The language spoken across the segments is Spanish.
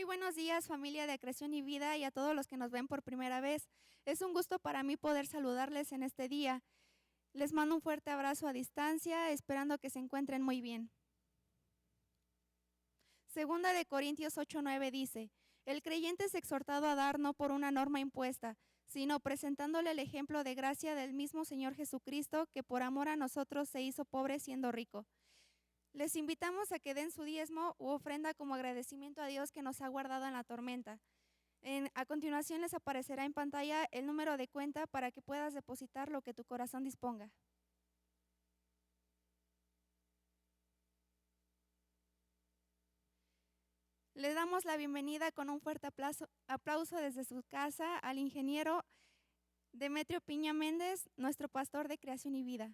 buenos días, familia de Creación y Vida, y a todos los que nos ven por primera vez. Es un gusto para mí poder saludarles en este día. Les mando un fuerte abrazo a distancia, esperando que se encuentren muy bien. Segunda de Corintios 8:9 dice: el creyente es exhortado a dar no por una norma impuesta, sino presentándole el ejemplo de gracia del mismo Señor Jesucristo, que por amor a nosotros se hizo pobre siendo rico. Les invitamos a que den su diezmo u ofrenda como agradecimiento a Dios que nos ha guardado en la tormenta. A continuación les aparecerá en pantalla el número de cuenta para que puedas depositar lo que tu corazón disponga. Le damos la bienvenida con un fuerte aplauso desde su casa al ingeniero Demetrio Piña Méndez, nuestro pastor de Creación y Vida.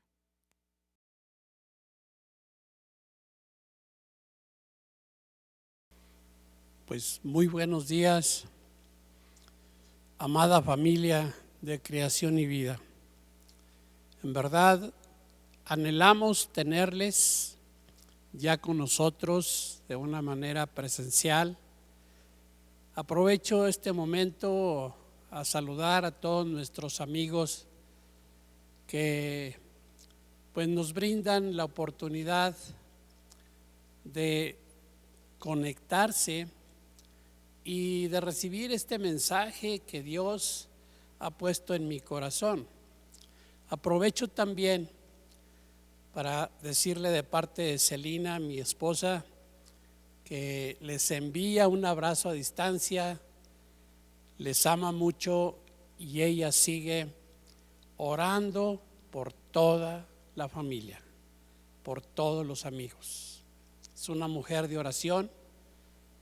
Pues muy buenos días, amada familia de Creación y Vida. En verdad, anhelamos tenerles ya con nosotros de una manera presencial. Aprovecho este momento a saludar a todos nuestros amigos que pues nos brindan la oportunidad de conectarse y de recibir este mensaje que Dios ha puesto en mi corazón. Aprovecho también para decirle de parte de Celina, mi esposa, que les envía un abrazo a distancia, les ama mucho y ella sigue orando por toda la familia, por todos los amigos. Es una mujer de oración,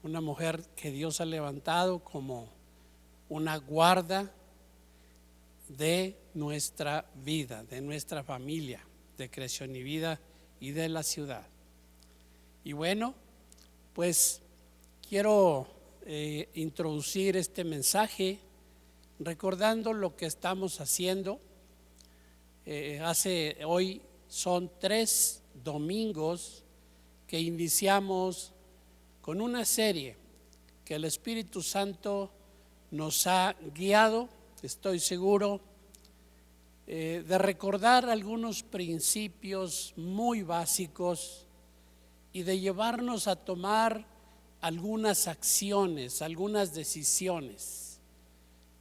una mujer que Dios ha levantado como una guarda de nuestra vida, de nuestra familia, de Creación y Vida y de la ciudad. Y bueno, pues quiero introducir este mensaje recordando lo que estamos haciendo. Hoy son 3 domingos que iniciamos con una serie que el Espíritu Santo nos ha guiado, estoy seguro, de recordar algunos principios muy básicos y de llevarnos a tomar algunas acciones, algunas decisiones,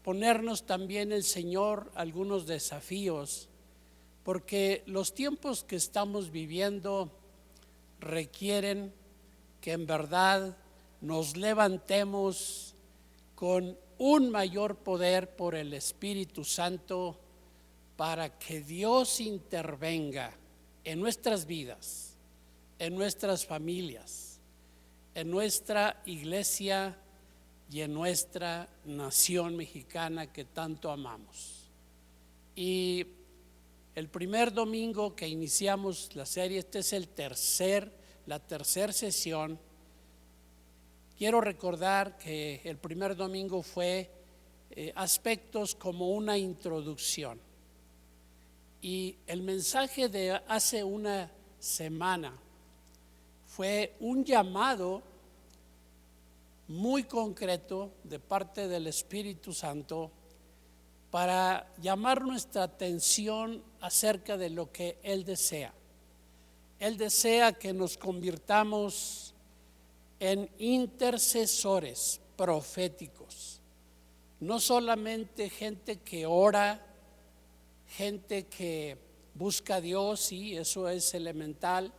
ponernos también el Señor algunos desafíos, porque los tiempos que estamos viviendo requieren que en verdad nos levantemos con un mayor poder por el Espíritu Santo para que Dios intervenga en nuestras vidas, en nuestras familias, en nuestra iglesia y en nuestra nación mexicana que tanto amamos. Y el primer domingo que iniciamos la serie, este es la tercera sesión. Quiero recordar que el primer domingo fue aspectos como una introducción. Y el mensaje de hace una semana fue un llamado muy concreto de parte del Espíritu Santo para llamar nuestra atención acerca de lo que Él desea. Él desea que nos convirtamos en intercesores proféticos, no solamente gente que ora, gente que busca a Dios, sí, eso es elemental.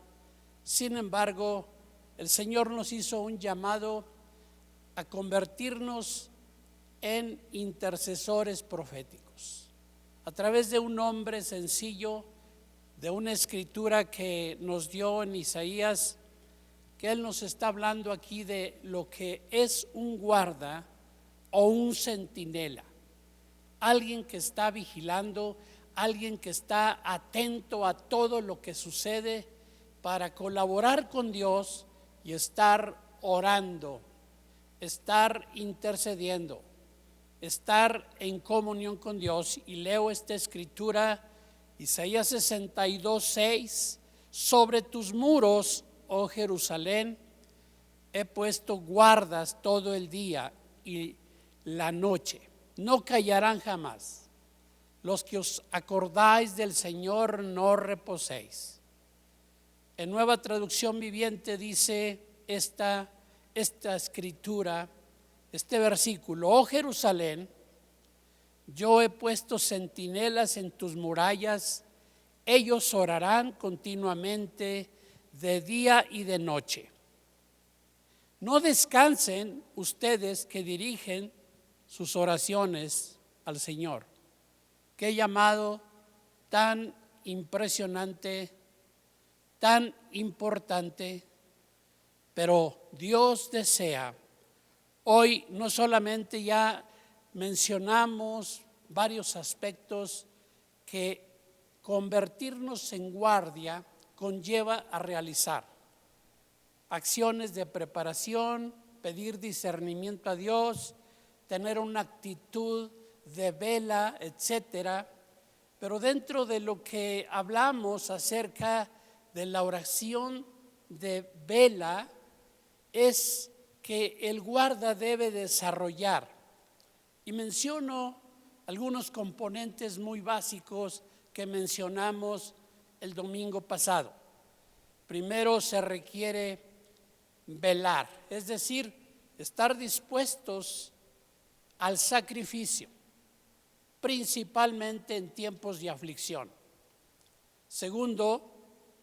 Sin embargo, el Señor nos hizo un llamado a convertirnos en intercesores proféticos a través de un hombre sencillo, de una escritura que nos dio en Isaías, que Él nos está hablando aquí de lo que es un guarda o un centinela, alguien que está vigilando, alguien que está atento a todo lo que sucede para colaborar con Dios y estar orando, estar intercediendo, estar en comunión con Dios. Y leo esta escritura, Isaías 62:6: sobre tus muros, oh Jerusalén, he puesto guardas todo el día y la noche. No callarán jamás. Los que os acordáis del Señor, no reposéis. En Nueva Traducción Viviente dice esta escritura, este versículo: oh Jerusalén, yo he puesto centinelas en tus murallas, ellos orarán continuamente de día y de noche. No descansen ustedes que dirigen sus oraciones al Señor. Qué llamado tan impresionante, tan importante, pero Dios desea. Hoy no solamente ya mencionamos varios aspectos que convertirnos en guardia conlleva a realizar. Acciones de preparación, pedir discernimiento a Dios, tener una actitud de vela, etcétera. Pero dentro de lo que hablamos acerca de la oración de vela es que el guarda debe desarrollar. Y menciono algunos componentes muy básicos que mencionamos el domingo pasado. Primero, se requiere velar, es decir, estar dispuestos al sacrificio, principalmente en tiempos de aflicción. Segundo,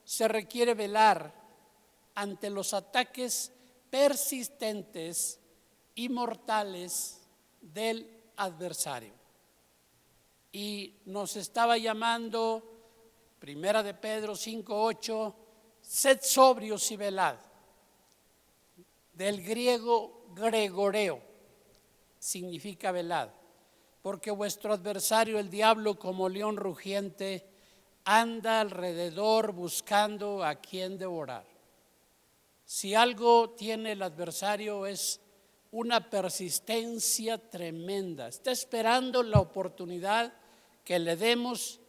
se requiere velar ante los ataques persistentes y mortales del adversario. Y nos estaba llamando, Primera de Pedro 5:8, sed sobrios y velad, del griego gregoreo, significa velad, porque vuestro adversario el diablo, como león rugiente, anda alrededor buscando a quien devorar. Si algo tiene el adversario es una persistencia tremenda. Está esperando la oportunidad que le demos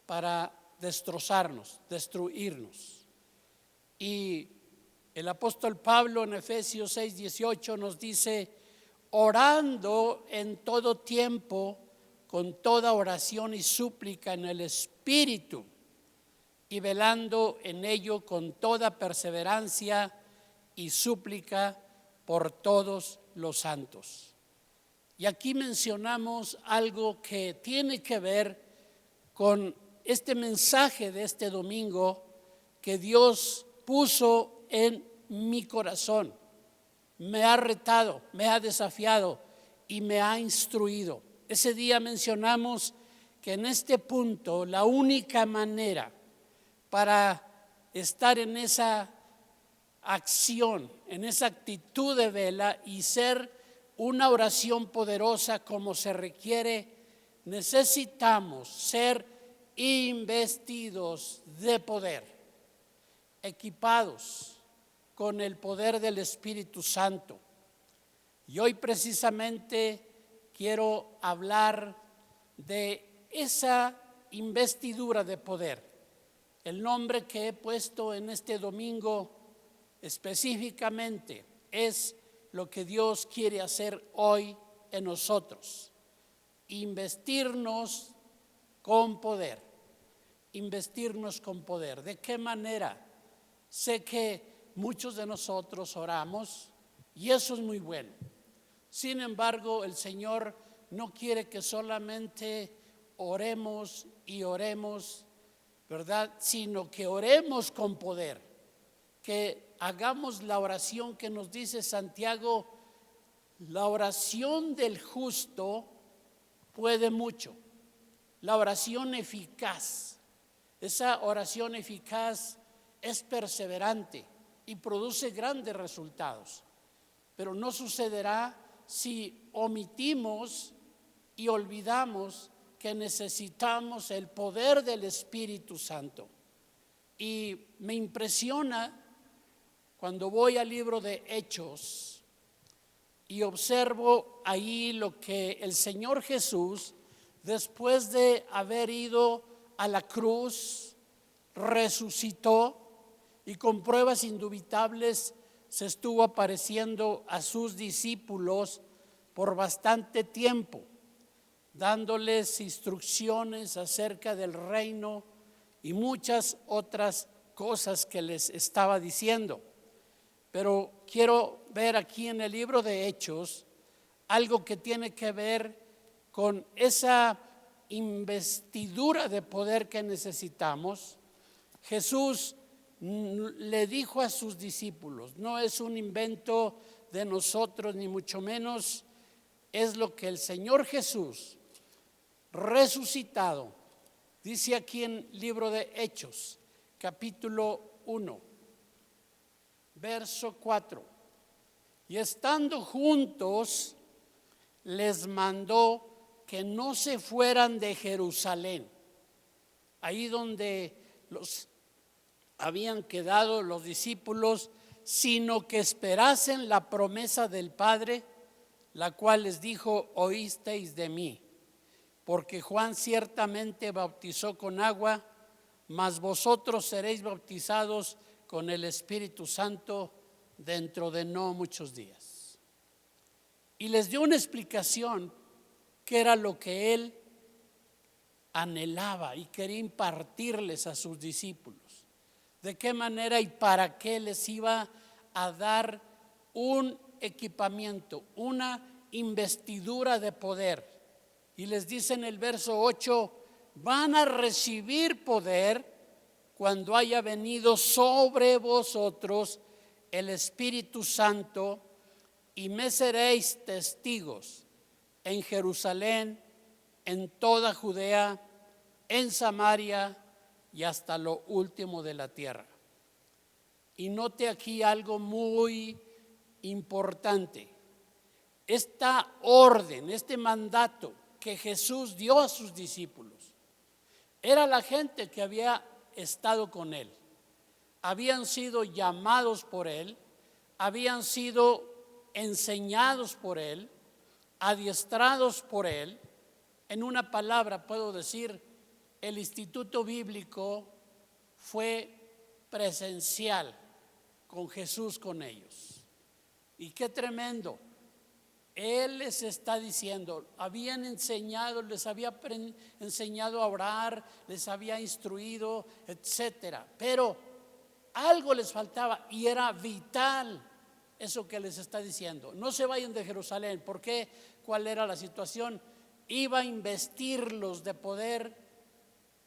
para destrozarnos, destruirnos. Y el apóstol Pablo en Efesios 6:18 nos dice: orando en todo tiempo, con toda oración y súplica en el Espíritu, y velando en ello con toda perseverancia y súplica por todos los santos. Y aquí mencionamos algo que tiene que ver con este mensaje de este domingo que Dios puso en mi corazón. Me ha retado, me ha desafiado y me ha instruido. Ese día mencionamos que en este punto la única manera para estar en esa acción, en esa actitud de vela y ser una oración poderosa como se requiere, necesitamos ser investidos de poder, equipados con el poder del Espíritu Santo. Y hoy precisamente quiero hablar de esa investidura de poder. El nombre que he puesto en este domingo específicamente es lo que Dios quiere hacer hoy en nosotros: investirnos con poder. Investirnos con poder. ¿De qué manera? Sé que muchos de nosotros oramos y eso es muy bueno. Sin embargo, el Señor no quiere que solamente oremos y oremos, ¿verdad? Sino que oremos con poder, que hagamos la oración que nos dice Santiago: la oración del justo puede mucho. La oración eficaz, esa oración eficaz es perseverante y produce grandes resultados, pero no sucederá si omitimos y olvidamos que necesitamos el poder del Espíritu Santo. Y me impresiona cuando voy al libro de Hechos y observo ahí lo que el Señor Jesús, después de haber ido a la cruz, resucitó y con pruebas indubitables se estuvo apareciendo a sus discípulos por bastante tiempo, dándoles instrucciones acerca del reino y muchas otras cosas que les estaba diciendo. Pero quiero ver aquí en el libro de Hechos algo que tiene que ver con esa investidura de poder que necesitamos. Jesús le dijo a sus discípulos, no es un invento de nosotros ni mucho menos, es lo que el Señor Jesús resucitado dice aquí en el libro de Hechos, capítulo 1, verso 4. Y estando juntos, les mandó que no se fueran de Jerusalén, ahí donde los habían quedado los discípulos, sino que esperasen la promesa del Padre, la cual les dijo: oísteis de mí, porque Juan ciertamente bautizó con agua, mas vosotros seréis bautizados con el Espíritu Santo dentro de no muchos días. Y les dio una explicación que era lo que él anhelaba y quería impartirles a sus discípulos. De qué manera y para qué les iba a dar un equipamiento, una investidura de poder. Y les dice en el verso 8: van a recibir poder cuando haya venido sobre vosotros el Espíritu Santo, y me seréis testigos en Jerusalén, en toda Judea, en Samaria y hasta lo último de la tierra. Y note aquí algo muy importante. Esta orden, este mandato que Jesús dio a sus discípulos, era la gente que había estado con él. Habían sido llamados por él, habían sido enseñados por él, adiestrados por él. En una palabra puedo decir, el instituto bíblico fue presencial con Jesús con ellos. Y qué tremendo. Él les está diciendo, habían enseñado, les había enseñado a orar, les había instruido, etcétera. Pero algo les faltaba y era vital eso que les está diciendo. No se vayan de Jerusalén. ¿Por qué? ¿Cuál era la situación? Iba a investirlos de poder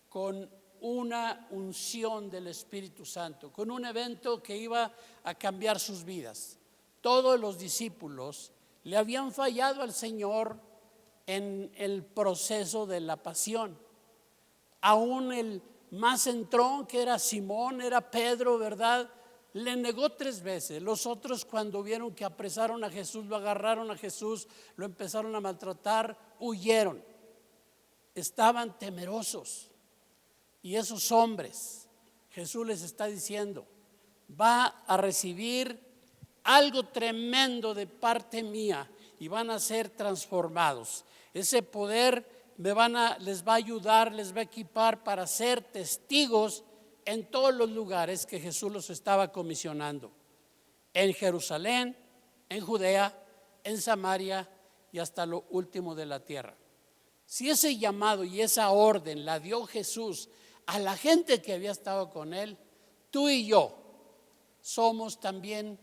con una unción del Espíritu Santo, con un evento que iba a cambiar sus vidas. Todos los discípulos le habían fallado al Señor en el proceso de la pasión. Aún el más entrón, que era Simón, era Pedro, ¿verdad?, le negó 3 veces. Los otros, cuando vieron que apresaron a Jesús, lo agarraron a Jesús, lo empezaron a maltratar, huyeron. Estaban temerosos. Y esos hombres, Jesús les está diciendo, va a recibir algo tremendo de parte mía y van a ser transformados. Ese poder les va a ayudar, les va a equipar para ser testigos en todos los lugares que Jesús los estaba comisionando. En Jerusalén, en Judea, en Samaria y hasta lo último de la tierra. Si ese llamado y esa orden la dio Jesús a la gente que había estado con él, tú y yo somos también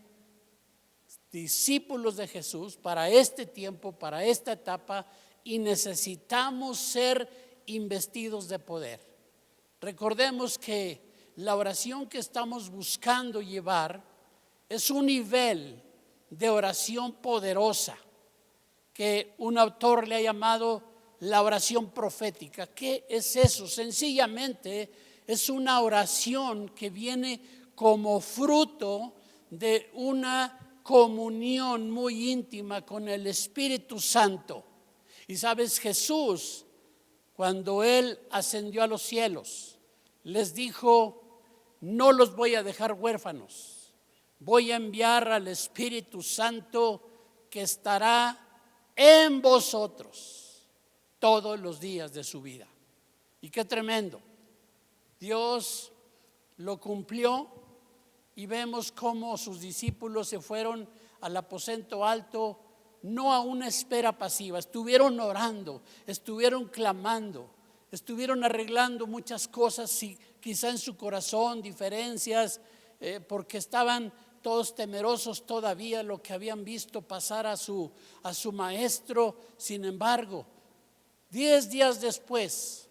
discípulos de Jesús para este tiempo, para esta etapa, y necesitamos ser investidos de poder. Recordemos que la oración que estamos buscando llevar es un nivel de oración poderosa que un autor le ha llamado la oración profética. ¿Qué es eso? Sencillamente es una oración que viene como fruto de una comunión muy íntima con el Espíritu Santo. Y sabes, Jesús, cuando él ascendió a los cielos, les dijo: no los voy a dejar huérfanos, voy a enviar al Espíritu Santo que estará en vosotros todos los días de su vida. Y qué tremendo. Dios lo cumplió y vemos cómo sus discípulos se fueron al aposento alto, no a una espera pasiva, estuvieron orando, estuvieron clamando, estuvieron arreglando muchas cosas, quizá en su corazón, diferencias, porque estaban todos temerosos todavía lo que habían visto pasar a su maestro. Sin embargo, 10 días después,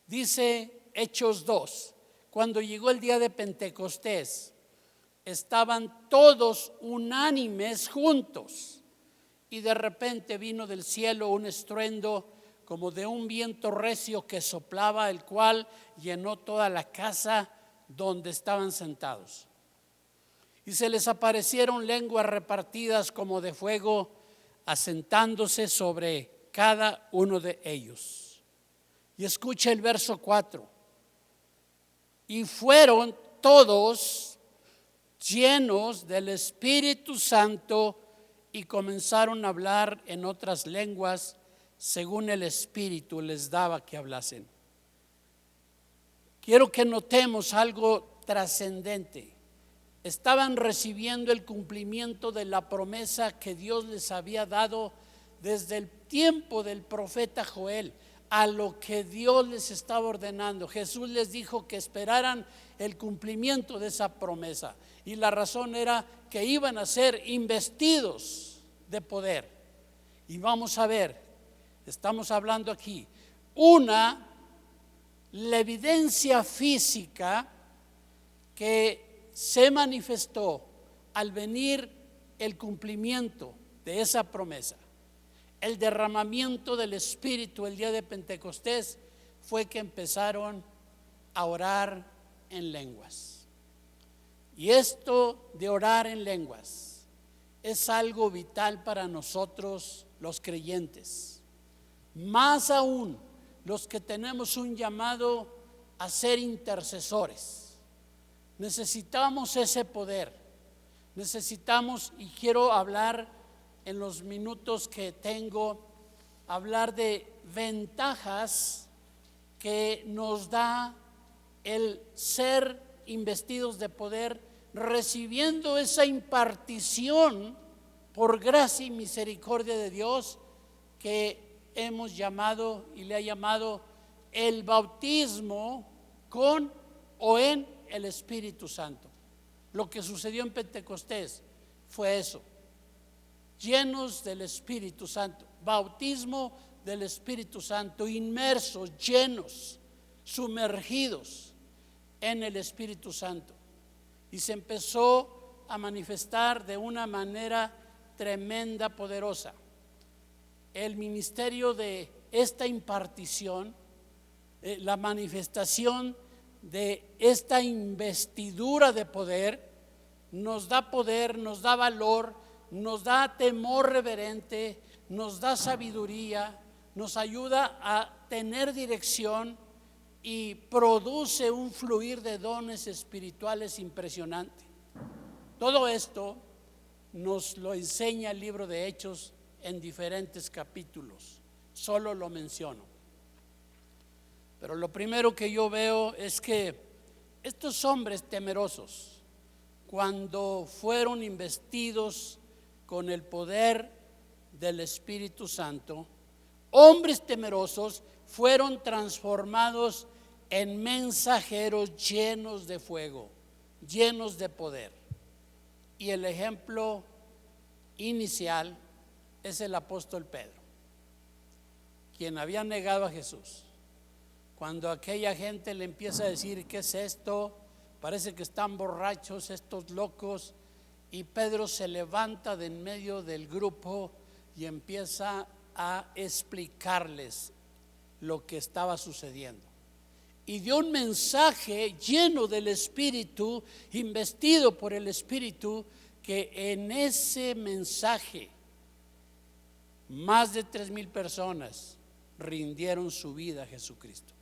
dice Hechos 2, cuando llegó el día de Pentecostés, estaban todos unánimes juntos, y de repente vino del cielo un estruendo como de un viento recio que soplaba, el cual llenó toda la casa donde estaban sentados. Y se les aparecieron lenguas repartidas como de fuego, asentándose sobre cada uno de ellos. Y escucha el verso 4. Y fueron todos llenos del Espíritu Santo y comenzaron a hablar en otras lenguas según el Espíritu les daba que hablasen. Quiero que notemos algo trascendente. Estaban recibiendo el cumplimiento de la promesa que Dios les había dado desde el tiempo del profeta Joel, a lo que Dios les estaba ordenando. Jesús les dijo que esperaran el cumplimiento de esa promesa, y la razón era que iban a ser investidos de poder. Y vamos a ver, estamos hablando aquí la evidencia física que se manifestó al venir el cumplimiento de esa promesa. El derramamiento del Espíritu el día de Pentecostés fue que empezaron a orar en lenguas. Y esto de orar en lenguas es algo vital para nosotros los creyentes, más aún los que tenemos un llamado a ser intercesores. Necesitamos ese poder, necesitamos, y quiero hablar en los minutos que tengo, hablar de ventajas que nos da el ser investidos de poder, recibiendo esa impartición por gracia y misericordia de Dios que hemos llamado y le ha llamado el bautismo con o en el Espíritu Santo. Lo que sucedió en Pentecostés fue eso, llenos del Espíritu Santo, bautismo del Espíritu Santo, inmersos, llenos, sumergidos en el Espíritu Santo. Y se empezó a manifestar de una manera tremenda, poderosa, el ministerio de esta impartición, la manifestación de esta investidura de poder. Nos da poder, nos da valor, nos da temor reverente, nos da sabiduría, nos ayuda a tener dirección y produce un fluir de dones espirituales impresionante. Todo esto nos lo enseña el libro de Hechos en diferentes capítulos, solo lo menciono. Pero lo primero que yo veo es que estos hombres temerosos, cuando fueron investidos con el poder del Espíritu Santo, hombres temerosos fueron transformados en mensajeros llenos de fuego, llenos de poder. Y el ejemplo inicial es el apóstol Pedro, quien había negado a Jesús. Cuando aquella gente le empieza a decir: ¿qué es esto? Parece que están borrachos estos locos. Y Pedro se levanta de en medio del grupo y empieza a explicarles lo que estaba sucediendo. Y dio un mensaje lleno del Espíritu, investido por el Espíritu, que en ese mensaje más de 3,000 personas rindieron su vida a Jesucristo.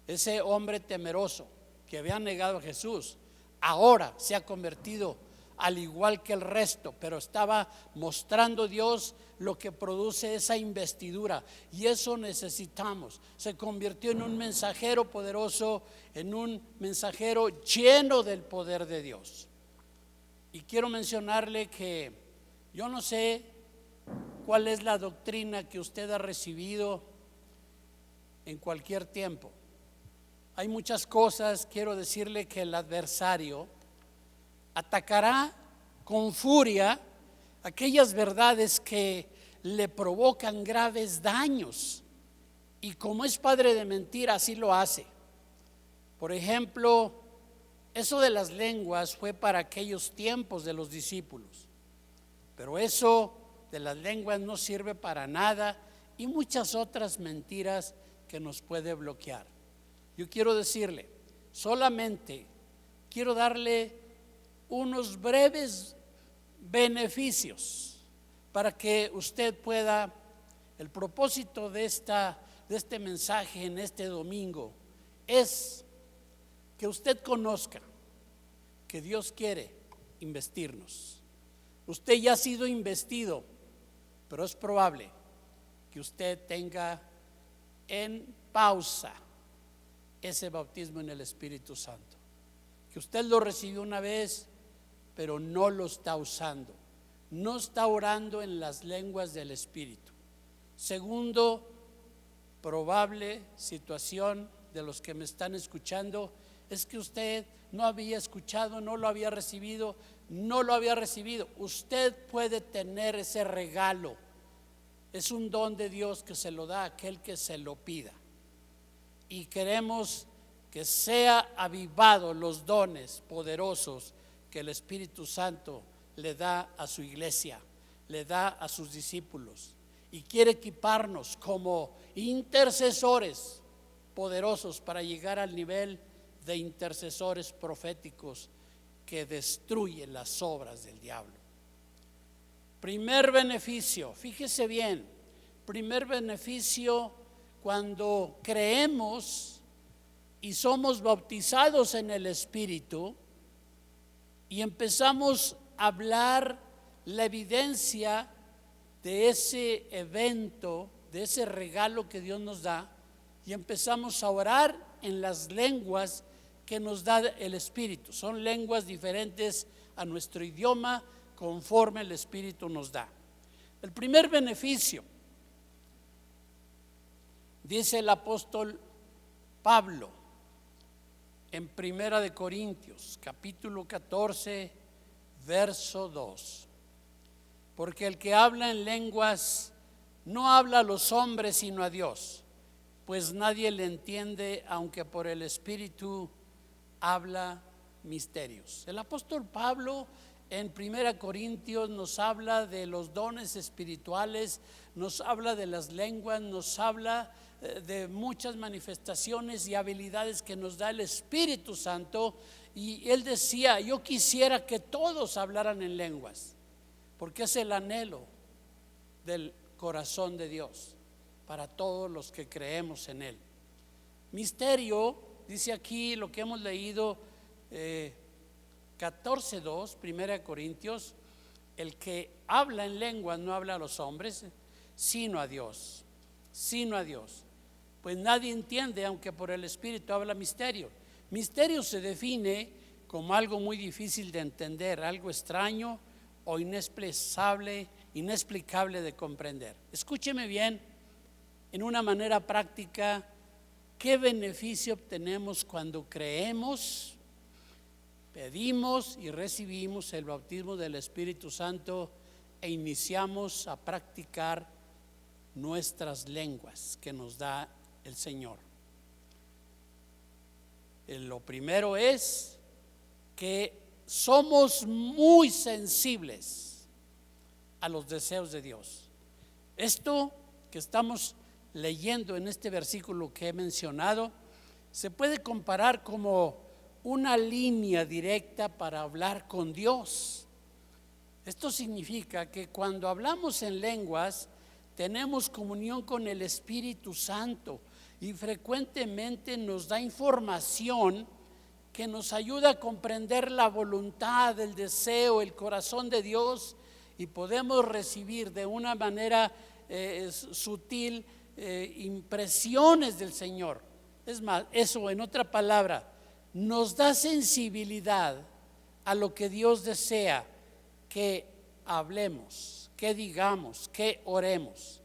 Ese hombre temeroso que había negado a Jesús, ahora se ha convertido al igual que el resto, pero estaba mostrando Dios lo que produce esa investidura, y eso necesitamos. Se convirtió en un mensajero poderoso, en un mensajero lleno del poder de Dios. Y quiero mencionarle que yo no sé cuál es la doctrina que usted ha recibido en cualquier tiempo. Hay muchas cosas. Quiero decirle que el adversario atacará con furia aquellas verdades que le provocan graves daños, y como es padre de mentira, así lo hace. Por ejemplo, eso de las lenguas fue para aquellos tiempos de los discípulos, pero eso de las lenguas no sirve para nada, y muchas otras mentiras que nos puede bloquear. Yo quiero decirle, solamente quiero darle unos breves beneficios para que usted pueda, el propósito de este mensaje en este domingo es que usted conozca que Dios quiere investirnos. Usted ya ha sido investido, pero es probable que usted tenga en pausa ese bautismo en el Espíritu Santo, que usted lo recibió una vez, pero no lo está usando, no está orando en las lenguas del Espíritu. Segundo, probable situación de los que me están escuchando es que usted no había escuchado, no lo había recibido. Usted puede tener ese regalo. Es un don de Dios que se lo da a aquel que se lo pida. Y queremos que sea avivado los dones poderosos que el Espíritu Santo le da a su iglesia, le da a sus discípulos, y quiere equiparnos como intercesores poderosos para llegar al nivel de intercesores proféticos que destruyen las obras del diablo. Primer beneficio, fíjese bien, primer beneficio: cuando creemos y somos bautizados en el Espíritu y empezamos a hablar la evidencia de ese evento, de ese regalo que Dios nos da, y empezamos a orar en las lenguas que nos da el Espíritu. Son lenguas diferentes a nuestro idioma, conforme el Espíritu nos da. El primer beneficio, dice el apóstol Pablo en Primera de Corintios, capítulo 14, verso 2: porque el que habla en lenguas no habla a los hombres sino a Dios, pues nadie le entiende, aunque por el Espíritu habla misterios. El apóstol Pablo en Primera Corintios nos habla de los dones espirituales, nos habla de las lenguas, nos habla de muchas manifestaciones y habilidades que nos da el Espíritu Santo. Y él decía: yo quisiera que todos hablaran en lenguas, porque es el anhelo del corazón de Dios para todos los que creemos en Él. Misterio, dice aquí lo que hemos leído, 14:2, Primera Corintios: el que habla en lenguas no habla a los hombres, sino a Dios, pues nadie entiende, aunque por el Espíritu habla misterio. Misterio se define como algo muy difícil de entender, algo extraño o inexplicable de comprender. Escúcheme bien, en una manera práctica, ¿qué beneficio obtenemos cuando creemos, pedimos y recibimos el bautismo del Espíritu Santo e iniciamos a practicar nuestras lenguas que nos da el Señor? Lo primero es que somos muy sensibles a los deseos de Dios. Esto que estamos leyendo en este versículo que he mencionado se puede comparar como una línea directa para hablar con Dios. Esto significa que cuando hablamos en lenguas tenemos comunión con el Espíritu Santo, y frecuentemente nos da información que nos ayuda a comprender la voluntad, el deseo, el corazón de Dios, y podemos recibir de una manera sutil impresiones del Señor. Es más, eso, en otra palabra, nos da sensibilidad a lo que Dios desea que hablemos, que digamos, que oremos.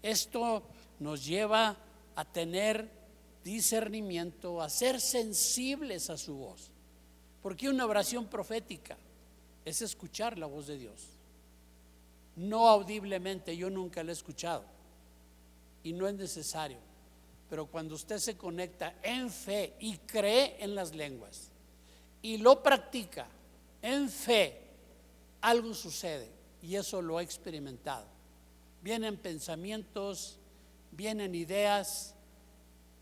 Esto nos lleva a tener discernimiento, a ser sensibles a su voz, porque una oración profética es escuchar la voz de Dios, no audiblemente. Yo nunca la he escuchado y no es necesario, pero cuando usted se conecta en fe y cree en las lenguas y lo practica en fe, algo sucede, y eso lo he experimentado. Vienen pensamientos, vienen ideas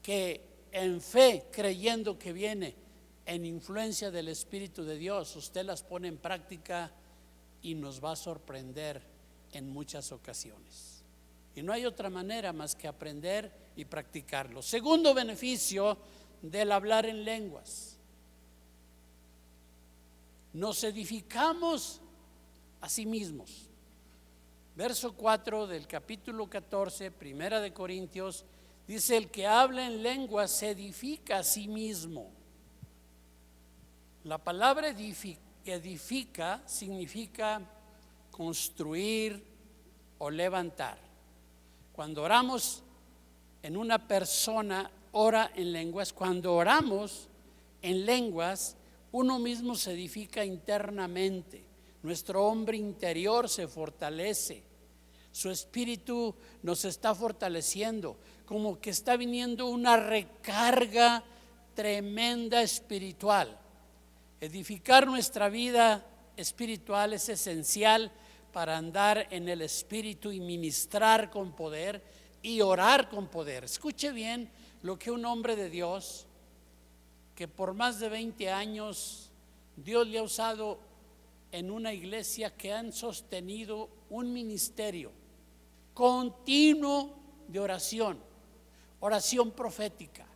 que en fe, creyendo que viene en influencia del Espíritu de Dios, usted las pone en práctica y nos va a sorprender en muchas ocasiones. Y no hay otra manera más que aprender y practicarlo. Segundo beneficio del hablar en lenguas: nos edificamos a sí mismos. Verso 4 del capítulo 14, Primera de Corintios, dice: el que habla en lenguas se edifica a sí mismo. La palabra edifica significa construir o levantar. Cuando oramos en una persona, ora en lenguas. Cuando oramos en lenguas, uno mismo se edifica internamente. Nuestro hombre interior se fortalece. Su espíritu nos está fortaleciendo, como que está viniendo una recarga tremenda espiritual. Edificar nuestra vida espiritual es esencial para andar en el Espíritu y ministrar con poder y orar con poder. Escuche bien lo que un hombre de Dios, que por más de 20 años Dios le ha usado en una iglesia, que han sostenido un ministerio continuo de oración profética,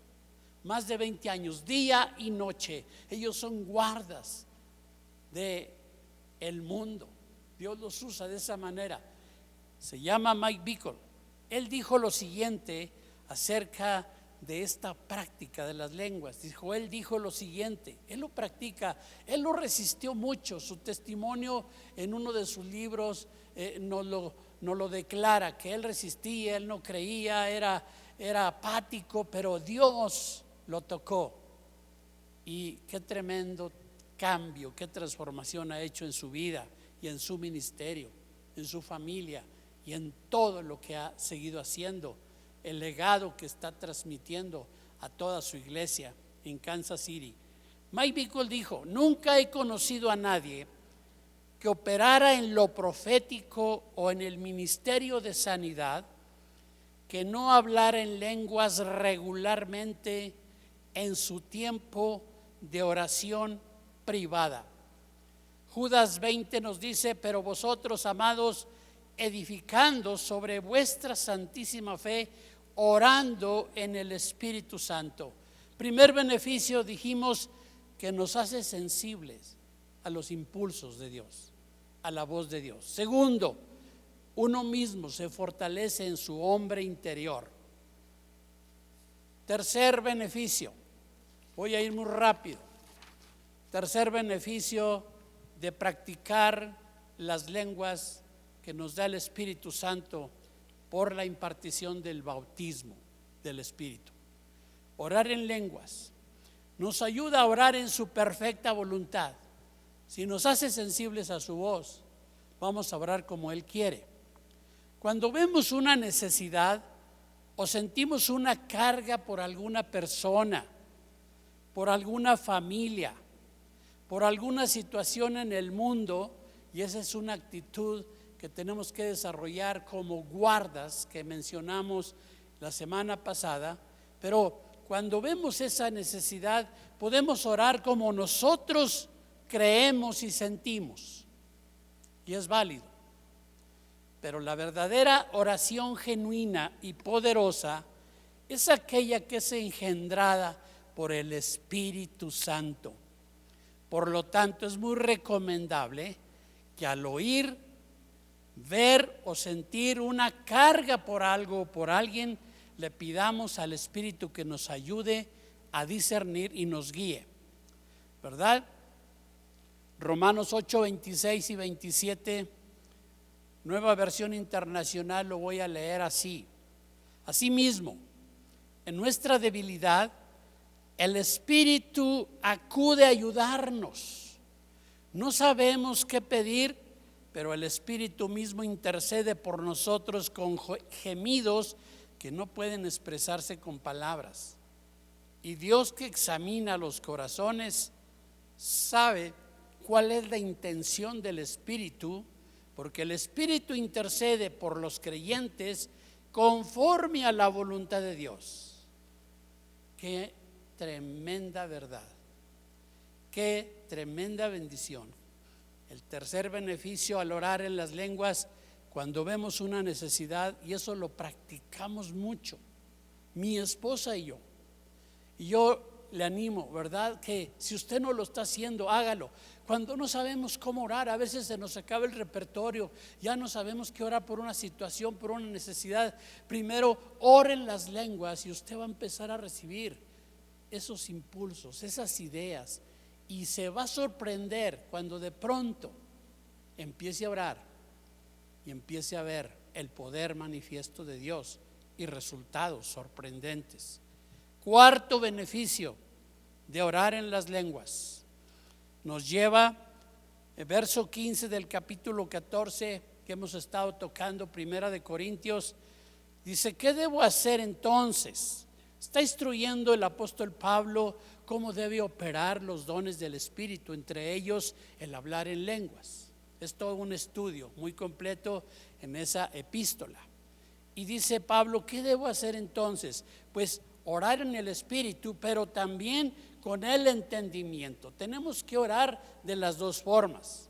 más de 20 años, día y noche. Ellos son guardas de el mundo. Dios los usa de esa manera. Se llama Mike Bickle. Él dijo lo siguiente acerca de esta práctica de las lenguas. Él dijo lo siguiente: él lo practica, él lo resistió mucho. Su testimonio en uno de sus libros nos lo declara, que él resistía, él no creía, era apático, pero Dios lo tocó. Y qué tremendo cambio, qué transformación ha hecho en su vida y en su ministerio, en su familia y en todo lo que ha seguido haciendo, el legado que está transmitiendo a toda su iglesia en Kansas City. Mike Bickle dijo: nunca he conocido a nadie que operara en lo profético o en el ministerio de sanidad que no hablara en lenguas regularmente en su tiempo de oración privada. Judas 20 nos dice: pero vosotros, amados, edificando sobre vuestra santísima fe, orando en el Espíritu Santo. Primer beneficio, dijimos, que nos hace sensibles a los impulsos de Dios, a la voz de Dios. Segundo, uno mismo se fortalece en su hombre interior. Tercer beneficio, voy a ir muy rápido. Tercer beneficio de practicar las lenguas que nos da el Espíritu Santo por la impartición del bautismo del Espíritu. Orar en lenguas nos ayuda a orar en su perfecta voluntad. Si nos hace sensibles a su voz, vamos a orar como Él quiere. Cuando vemos una necesidad o sentimos una carga por alguna persona, por alguna familia, por alguna situación en el mundo, y esa es una actitud que tenemos que desarrollar como guardas que mencionamos la semana pasada, pero cuando vemos esa necesidad podemos orar como nosotros creemos y sentimos, y es válido. Pero la verdadera oración genuina y poderosa es aquella que es engendrada por el Espíritu Santo. Por lo tanto, es muy recomendable que al oír, ver o sentir una carga por algo o por alguien, le pidamos al Espíritu que nos ayude a discernir y nos guíe, ¿verdad? Romanos 8, 26 y 27, Nueva Versión Internacional, lo voy a leer así. Asimismo, en nuestra debilidad, el Espíritu acude a ayudarnos. No sabemos qué pedir, pero el Espíritu mismo intercede por nosotros con gemidos que no pueden expresarse con palabras. Y Dios, que examina los corazones, sabe cuál es la intención del Espíritu, porque el Espíritu intercede por los creyentes conforme a la voluntad de Dios. Qué tremenda verdad, qué tremenda bendición. El tercer beneficio al orar en las lenguas, cuando vemos una necesidad, y eso lo practicamos mucho, mi esposa y yo. Y yo le animo, ¿verdad? Que si usted no lo está haciendo, hágalo. Cuando no sabemos cómo orar, a veces se nos acaba el repertorio, ya no sabemos qué orar por una situación, por una necesidad. Primero, ore en las lenguas y usted va a empezar a recibir esos impulsos, esas ideas, y se va a sorprender cuando de pronto empiece a orar y empiece a ver el poder manifiesto de Dios y resultados sorprendentes. Cuarto beneficio de orar en las lenguas nos lleva el verso 15 del capítulo 14 que hemos estado tocando, Primera de Corintios. Dice: ¿qué debo hacer entonces? Está instruyendo el apóstol Pablo cómo debe operar los dones del Espíritu, entre ellos el hablar en lenguas. Es todo un estudio muy completo en esa epístola. Y dice Pablo: ¿qué debo hacer entonces? Pues orar en el Espíritu, pero también con el entendimiento. Tenemos que orar de las dos formas,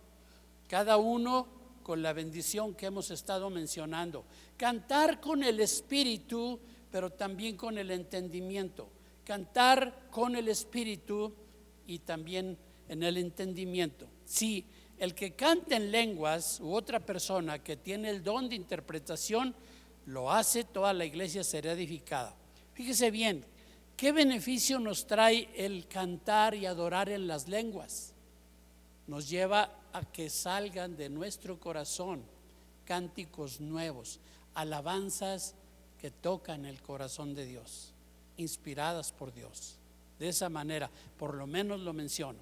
cada uno con la bendición que hemos estado mencionando. Cantar con el Espíritu, pero también con el entendimiento. Cantar con el Espíritu y también en el entendimiento. Si el que canta en lenguas u otra persona que tiene el don de interpretación lo hace, toda la iglesia será edificada. Fíjese bien, ¿qué beneficio nos trae el cantar y adorar en las lenguas? Nos lleva a que salgan de nuestro corazón cánticos nuevos, alabanzas que tocan el corazón de Dios, inspiradas por Dios. De esa manera, por lo menos lo menciono.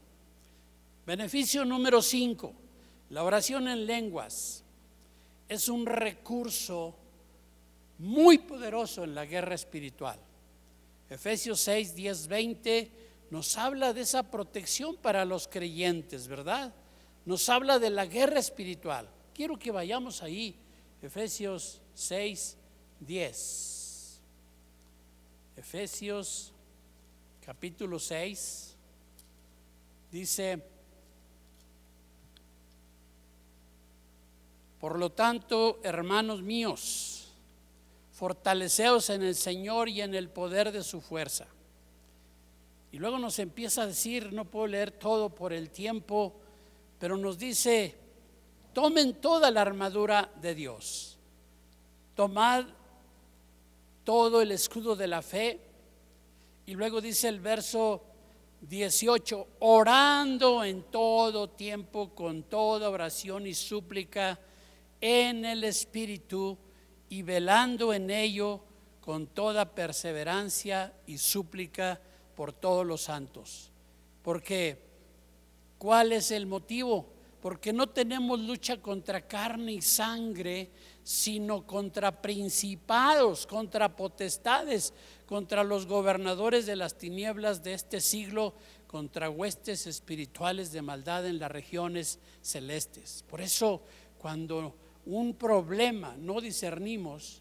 Beneficio número 5, la oración en lenguas es un recurso muy poderoso en la guerra espiritual. Efesios 6, 10, 20 nos habla de esa protección para los creyentes, ¿verdad? Nos habla de la guerra espiritual. Quiero que vayamos ahí, Efesios 6, 10. Efesios capítulo 6 dice: por lo tanto, hermanos míos, fortaleceos en el Señor y en el poder de su fuerza. Y luego nos empieza a decir, no puedo leer todo por el tiempo, pero nos dice: tomen toda la armadura de Dios, tomad todo el escudo de la fe. Y luego dice el verso 18: orando en todo tiempo con toda oración y súplica en el Espíritu, y velando en ello con toda perseverancia y súplica por todos los santos. Porque ¿cuál es el motivo? Porque no tenemos lucha contra carne y sangre, sino contra principados, contra potestades, contra los gobernadores de las tinieblas de este siglo, contra huestes espirituales de maldad en las regiones celestes. Por eso, cuando un problema no discernimos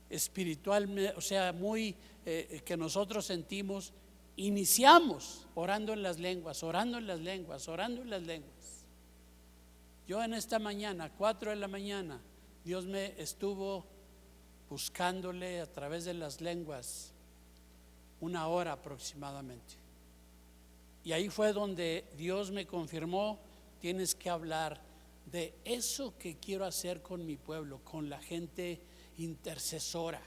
espiritualmente, o sea, muy que nosotros sentimos, iniciamos orando en las lenguas, orando en las lenguas, orando en las lenguas. Yo en esta mañana, 4 de la mañana, Dios me estuvo buscándole a través de las lenguas una hora aproximadamente. Y ahí fue donde Dios me confirmó: tienes que hablar de eso que quiero hacer con mi pueblo, con la gente intercesora.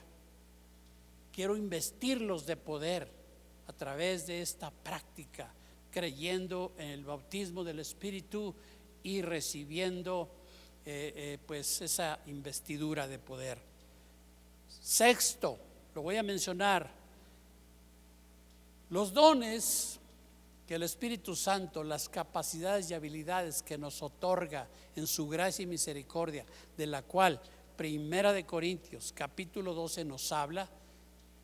Quiero investirlos de poder a través de esta práctica, creyendo en el bautismo del Espíritu y recibiendo pues esa investidura de poder. Sexto, lo voy a mencionar: los dones que el Espíritu Santo, las capacidades y habilidades que nos otorga en su gracia y misericordia, de la cual Primera de Corintios capítulo 12 nos habla: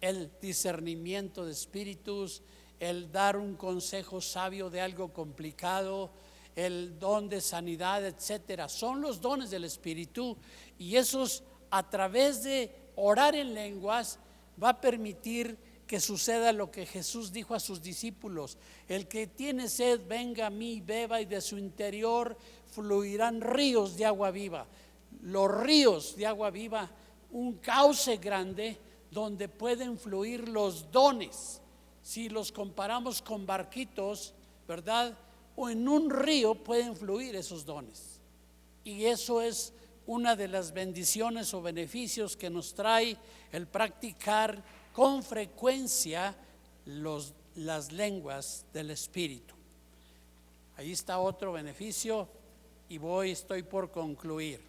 el discernimiento de espíritus, el dar un consejo sabio de algo complicado, el don de sanidad, etcétera. Son los dones del Espíritu, y esos, a través de orar en lenguas, va a permitir que suceda lo que Jesús dijo a sus discípulos: el que tiene sed, venga a mí, beba, y de su interior fluirán ríos de agua viva. Los ríos de agua viva, un cauce grande donde pueden fluir los dones. Si los comparamos con barquitos, ¿verdad? O en un río pueden fluir esos dones. Y eso es una de las bendiciones o beneficios que nos trae el practicar con frecuencia las lenguas del Espíritu. Ahí está otro beneficio, y estoy por concluir.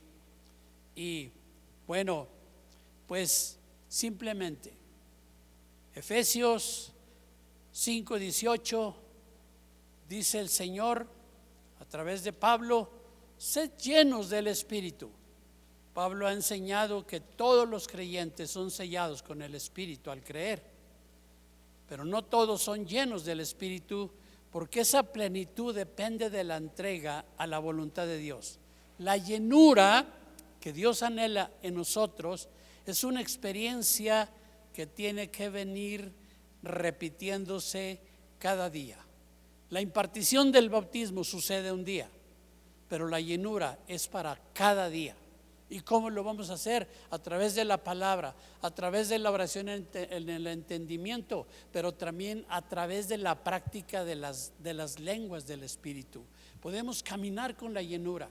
Y bueno, pues simplemente Efesios 5:18 dice el Señor a través de Pablo: sed llenos del Espíritu. Pablo ha enseñado que todos los creyentes son sellados con el Espíritu al creer, pero no todos son llenos del Espíritu, porque esa plenitud depende de la entrega a la voluntad de Dios. La llenura que Dios anhela en nosotros es una experiencia que tiene que venir repitiéndose cada día. La impartición del bautismo sucede un día, pero la llenura es para cada día. ¿Y cómo lo vamos a hacer? A través de la palabra, a través de la oración en el entendimiento, pero también a través de la práctica de las lenguas del Espíritu. Podemos caminar con la llenura.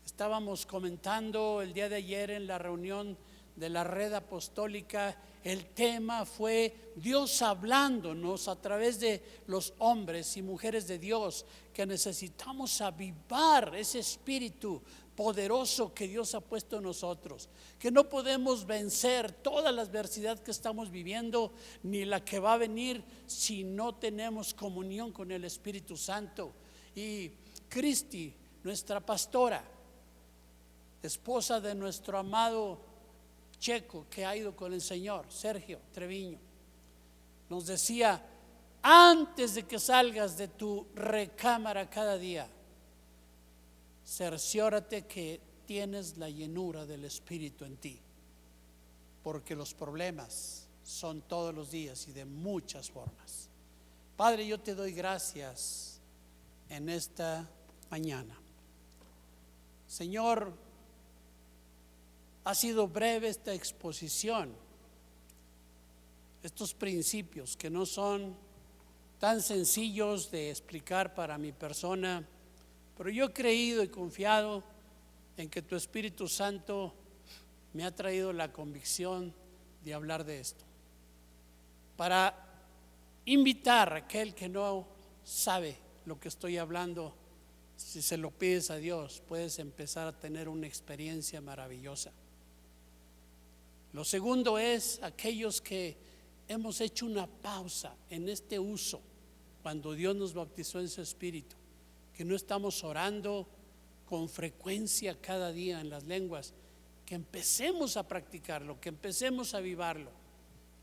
Estábamos comentando el día de ayer en la reunión de la red apostólica, el tema fue Dios hablándonos a través de los hombres y mujeres de Dios, que necesitamos avivar ese espíritu poderoso que Dios ha puesto en nosotros, que no podemos vencer toda la adversidad que estamos viviendo, ni la que va a venir, si no tenemos comunión con el Espíritu Santo. Y Cristi, nuestra pastora, esposa de nuestro amado checo que ha ido con el Señor, Sergio Treviño, nos decía: antes de que salgas de tu recámara cada día, cerciórate que tienes la llenura del Espíritu en ti, porque los problemas son todos los días y de muchas formas. Padre, yo te doy gracias en esta mañana. Señor, ha sido breve esta exposición, estos principios que no son tan sencillos de explicar para mi persona, pero yo he creído y confiado en que tu Espíritu Santo me ha traído la convicción de hablar de esto, para invitar a aquel que no sabe lo que estoy hablando. Si se lo pides a Dios, puedes empezar a tener una experiencia maravillosa. Lo segundo es aquellos que hemos hecho una pausa en este uso cuando Dios nos bautizó en su Espíritu, que no estamos orando con frecuencia cada día en las lenguas, que empecemos a practicarlo, que empecemos a avivarlo,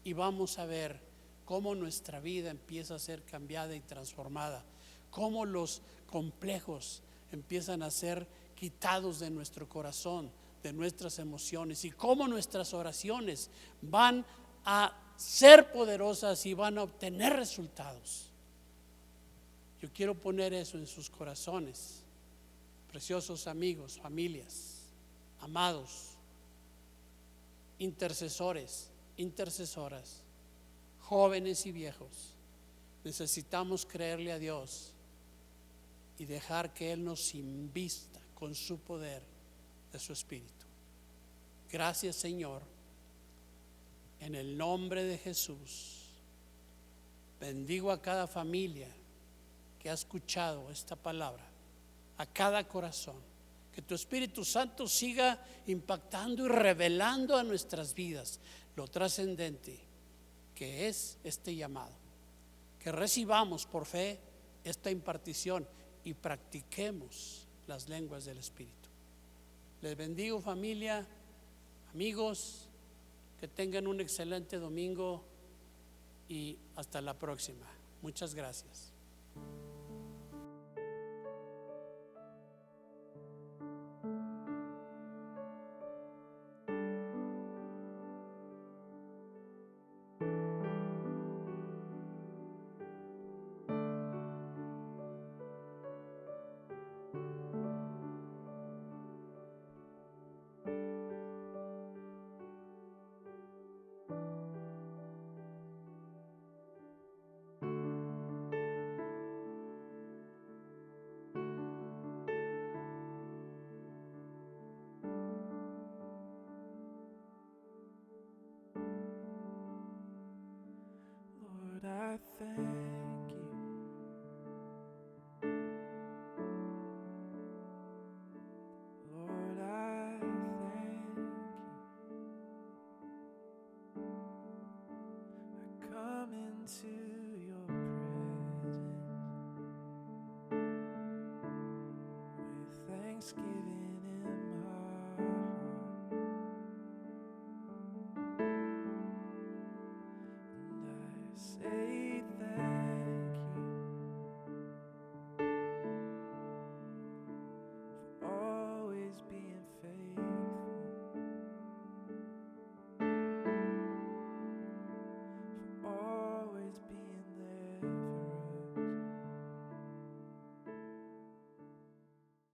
y vamos a ver cómo nuestra vida empieza a ser cambiada y transformada, cómo los complejos empiezan a ser quitados de nuestro corazón, de nuestras emociones, y cómo nuestras oraciones van a ser poderosas y van a obtener resultados. Yo quiero poner eso en sus corazones, preciosos amigos, familias, amados, intercesores, intercesoras, jóvenes y viejos, necesitamos creerle a Dios y dejar que Él nos invista con su poder de su Espíritu. Gracias, Señor, en el nombre de Jesús. Bendigo a cada familia que ha escuchado esta palabra, a cada corazón. Que tu Espíritu Santo siga impactando y revelando a nuestras vidas lo trascendente que es este llamado. Que recibamos por fe esta impartición y practiquemos las lenguas del Espíritu. Les bendigo, familia, amigos, que tengan un excelente domingo y hasta la próxima. Muchas gracias. Lord, I thank you. Lord, I thank you. I come into